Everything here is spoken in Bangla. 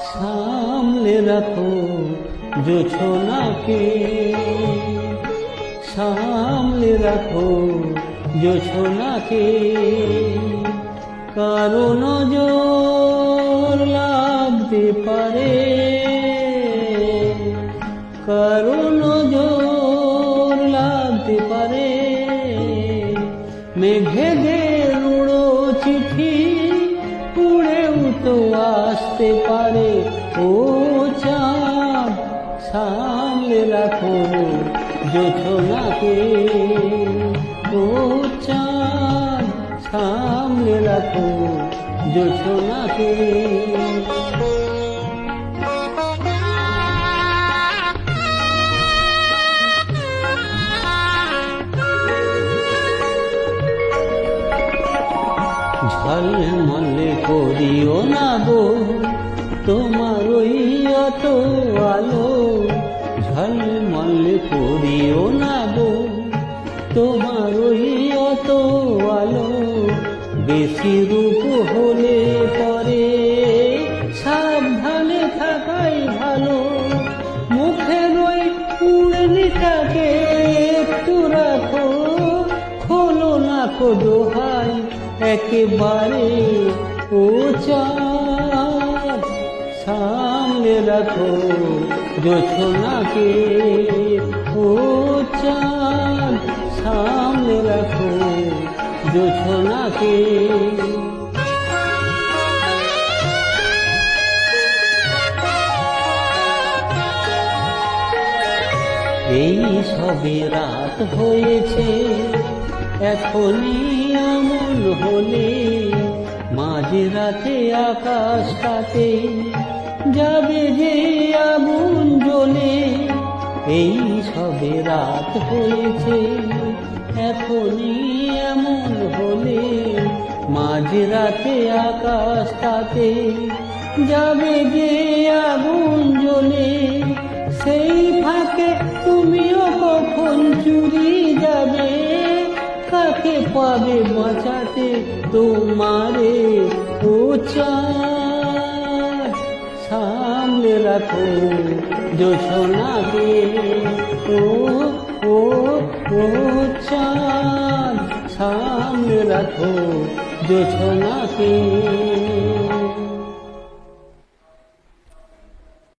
সামলে রাখো জোছনাকে, সামলে রাখো জোছনাকে, কারো নজর লাগতে পারে, কারো নজর লাগতে পারে। মেঘেদের উড়ো চিঠি উড়েও তো আসতে পারে। ও চাঁদ সামলে রাখো জোছনাকে, ও চাঁদ সামলে রাখো জোছনাকে। ঝলমল করিও না গো তোমার ওই অত আলো, ঝলমল করিও না গো তোমার ওই অত আলো। বেশি রূপ হলে পরে সাবধানে থাকাই ভালো। মুখের ওই উড়নিটাকে একটু রাখো, খোলো না কো দোহাই একেবারে। ও চাঁদ সামলে রাখো জোছনাকে, ও চাঁদ সামলে রাখো জোছনাকে। এই সবে রাত হয়েছে, এখনই এমন হলে মাঝরাতে আকাশটাতে যাবে যে আগুন জ্বলে। এই সবে রাত হয়েছে, এখনই এমন হলে মাঝরাতে আকাশটাতে যাবে যে আগুন জ্বলে। সেই ফাঁকে তুমিও কখন চুরি যাবে, কাকে পাবে বাঁচাতে তোমারে। ও চাঁদ সামলে রাখো জোছনাকে, ও ও ও চাঁদ সামলে রাখো জোছনাকে।